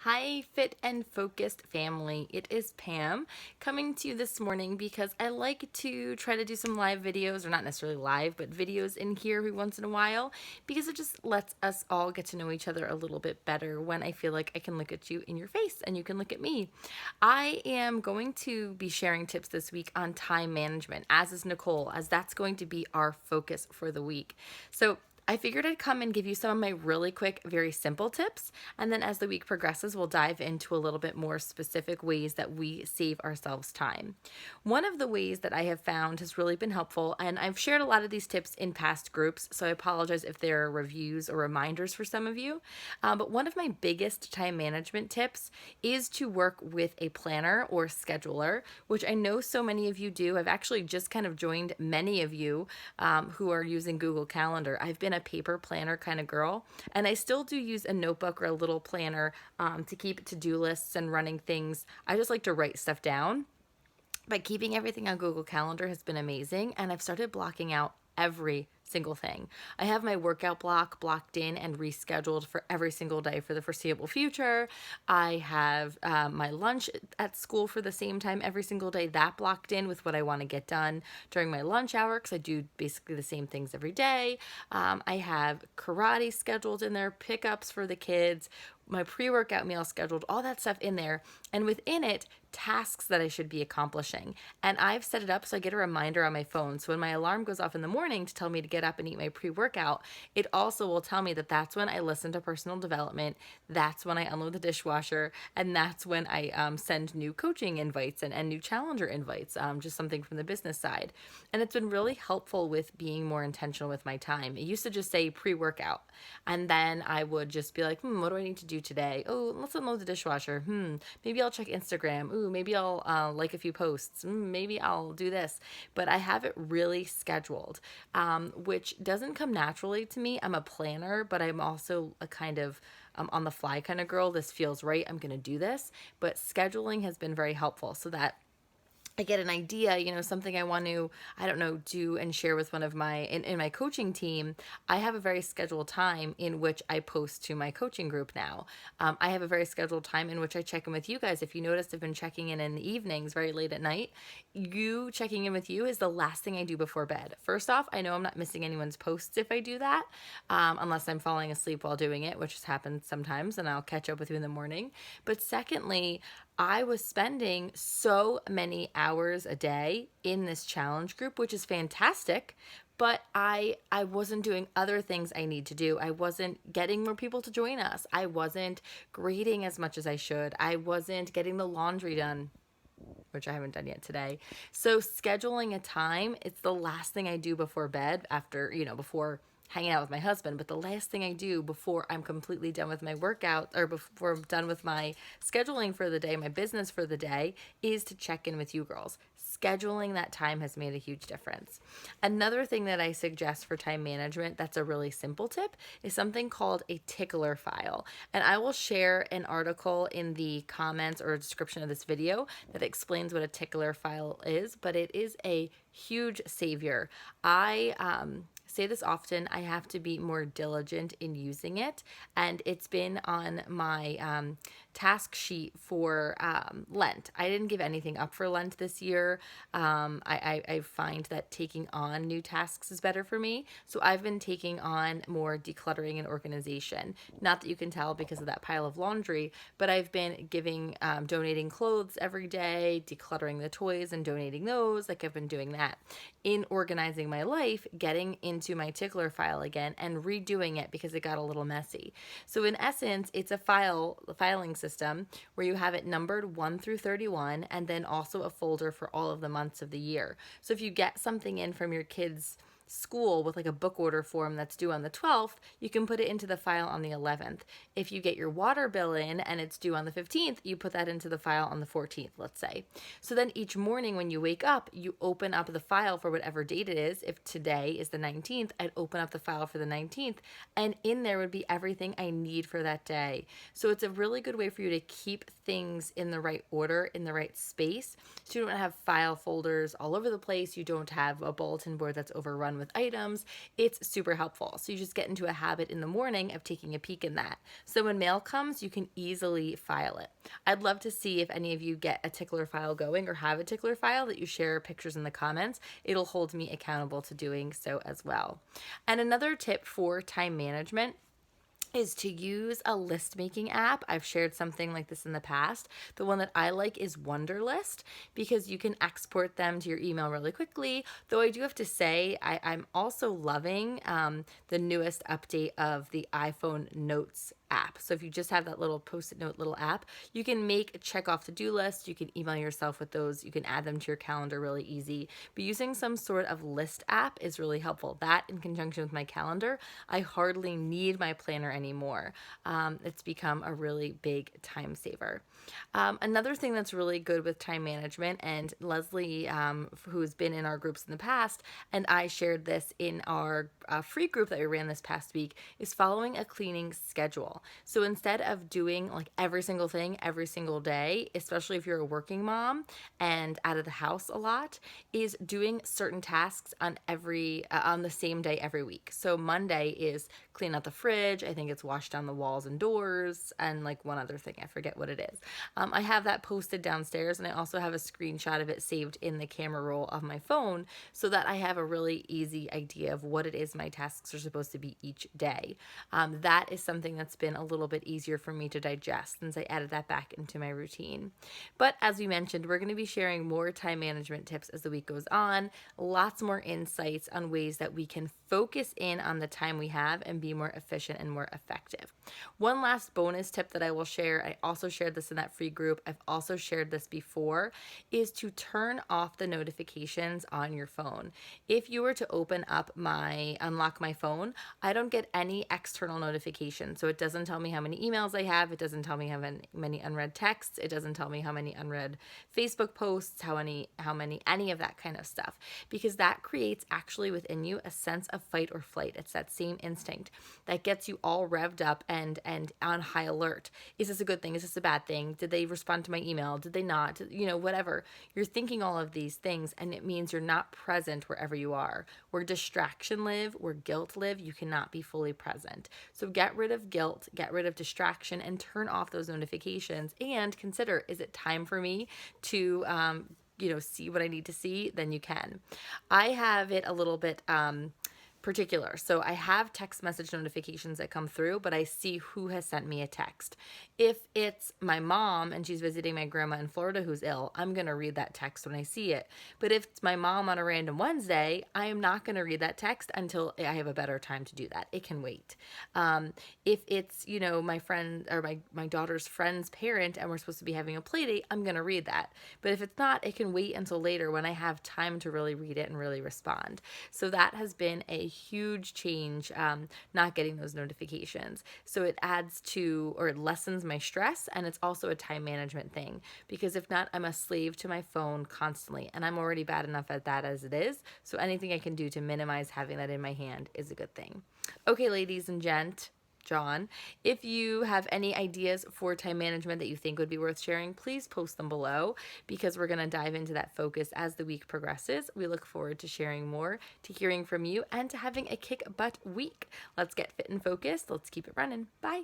Hi, fit and focused family. It is Pam coming to you this morning because I like to try to do some live videos, or not necessarily live, but videos in here every once in a while because it just lets us all get to know each other a little bit better when I feel like I can look at you in your face and you can look at me. I am going to be sharing tips this week on time management, as is Nicole, as that's going to be our focus for the week. So I figured I'd come and give you some of my really quick, very simple tips. And then as the week progresses, we'll dive into a little bit more specific ways that we save ourselves time. One of the ways that I have found has really been helpful, and I've shared a lot of these tips in past groups, so I apologize if there are reviews or reminders for some of you. But one of my biggest time management tips is to work with a planner or scheduler, which I know so many of you do. I've actually just kind of joined many of you who are using Google Calendar. I've been a paper planner kind of girl, and I still do use a notebook or a little planner to keep to-do lists and running things. I just like to write stuff down. But keeping everything on Google Calendar has been amazing, and I've started blocking out every single thing. I have my workout block blocked in and rescheduled for every single day for the foreseeable future. I have my lunch at school for the same time every single day, that blocked in with what I want to get done during my lunch hour because I do basically the same things every day. I have karate scheduled in there, pickups for the kids, my pre-workout meal scheduled, all that stuff in there, and within it, tasks that I should be accomplishing. And I've set it up so I get a reminder on my phone. So when my alarm goes off in the morning to tell me to get up and eat my pre-workout, it also will tell me that that's when I listen to personal development, that's when I unload the dishwasher, and that's when I send new coaching invites and new challenger invites, just something from the business side. And it's been really helpful with being more intentional with my time. It used to just say pre-workout, and then I would just be like, what do I need to do today? Oh, let's unload the dishwasher. Maybe I'll check Instagram. Ooh, maybe I'll like a few posts. Maybe I'll do this. But I have it really scheduled, which doesn't come naturally to me. I'm a planner, but I'm also a kind of on the fly kind of girl. This feels right. I'm going to do this. But scheduling has been very helpful so that I get an idea, something I want to, I don't know, do and share with one of in my coaching team. I have a very scheduled time in which I post to my coaching group now. I have a very scheduled time in which I check in with you guys. If you noticed, I've been checking in the evenings, very late at night. You checking in with you is the last thing I do before bed. First off, I know I'm not missing anyone's posts if I do that, unless I'm falling asleep while doing it, which has happened sometimes, and I'll catch up with you in the morning. But secondly, I was spending so many hours a day in this challenge group, which is fantastic, but I wasn't doing other things I need to do. I wasn't getting more people to join us. I wasn't grading as much as I should. I wasn't getting the laundry done, which I haven't done yet today. So scheduling a time, it's the last thing I do before bed after, before hanging out with my husband, but the last thing I do before I'm completely done with my workout or before I'm done with my scheduling for the day, my business for the day, is to check in with you girls. Scheduling that time has made a huge difference. Another thing that I suggest for time management that's a really simple tip is something called a Tickler File. And I will share an article in the comments or description of this video that explains what a Tickler File is, but it is a huge savior. I say this often, I have to be more diligent in using it, and it's been on my task sheet for Lent. I didn't give anything up for Lent this year. I find that taking on new tasks is better for me, so I've been taking on more decluttering and organization. Not that you can tell because of that pile of laundry, but I've been donating clothes every day, decluttering the toys and donating those. Like, I've been doing that. In organizing my life, getting into my Tickler file again and redoing it because it got a little messy. So in essence, it's a filing system where you have it numbered 1 through 31 and then also a folder for all of the months of the year. So if you get something in from your kids' school with like a book order form that's due on the 12th, you can put it into the file on the 11th. If you get your water bill in and it's due on the 15th, you put that into the file on the 14th, let's say. So then each morning when you wake up, you open up the file for whatever date it is. If today is the 19th, I'd open up the file for the 19th, and in there would be everything I need for that day. So it's a really good way for you to keep things in the right order, in the right space, so you don't have file folders all over the place. You don't have a bulletin board that's overrun with items, it's super helpful. So you just get into a habit in the morning of taking a peek in that. So when mail comes, you can easily file it. I'd love to see if any of you get a Tickler File going or have a Tickler File that you share pictures in the comments. It'll hold me accountable to doing so as well. And another tip for time management is to use a list making app. I've shared something like this in the past. The one that I like is Wunderlist because you can export them to your email really quickly. Though I do have to say, I'm also loving the newest update of the iPhone Notes app. So if you just have that little post-it note little app, you can make a check off to-do list. You can email yourself with those. You can add them to your calendar really easy. But using some sort of list app is really helpful. That in conjunction with my calendar, I hardly need my planner anymore. It's become a really big time saver. Another thing that's really good with time management, and Leslie, who's been in our groups in the past, and I shared this in our free group that we ran this past week, is following a cleaning schedule. So instead of doing like every single thing every single day, especially if you're a working mom and out of the house a lot, is doing certain tasks on on the same day every week. So Monday is clean out the fridge. I think it's wash down the walls and doors, and like one other thing, I forget what it is. I have that posted downstairs, and I also have a screenshot of it saved in the camera roll of my phone so that I have a really easy idea of what it is my tasks are supposed to be each day. That is something that's been a little bit easier for me to digest since I added that back into my routine. But as we mentioned, we're going to be sharing more time management tips as the week goes on, lots more insights on ways that we can focus in on the time we have and be more efficient and more effective. One last bonus tip that I will share, I also shared this in that free group, I've also shared this before, is to turn off the notifications on your phone. If you were to unlock my phone, I don't get any external notifications. So it doesn't tell me how many emails I have, it doesn't tell me how many unread texts, it doesn't tell me how many unread Facebook posts, how many any of that kind of stuff, because that creates actually within you a sense of fight or flight. It's that same instinct that gets you all revved up and on high alert. Is this a good thing? Is this a bad thing? Did they respond to my email? Did they not? Whatever. You're thinking all of these things, and it means you're not present wherever you are. Where distraction live, where guilt live, you cannot be fully present. So get rid of guilt, get rid of distraction, and turn off those notifications, and consider, is it time for me to see what I need to see? Then you can. I have it a little bit particular. So I have text message notifications that come through, but I see who has sent me a text. If it's my mom and she's visiting my grandma in Florida who's ill, I'm going to read that text when I see it. But if it's my mom on a random Wednesday, I am not going to read that text until I have a better time to do that. It can wait. If it's, my friend or my daughter's friend's parent and we're supposed to be having a play date, I'm going to read that. But if it's not, it can wait until later when I have time to really read it and really respond. So that has been a huge change, not getting those notifications. So it it lessens my stress, and it's also a time management thing, because if not, I'm a slave to my phone constantly, and I'm already bad enough at that as it is. So anything I can do to minimize having that in my hand is a good thing. Okay, ladies and John, if you have any ideas for time management that you think would be worth sharing, please post them below, because we're going to dive into that focus as the week progresses. We look forward to sharing more, to hearing from you, and to having a kick butt week. Let's get fit and focused. Let's keep it running. Bye.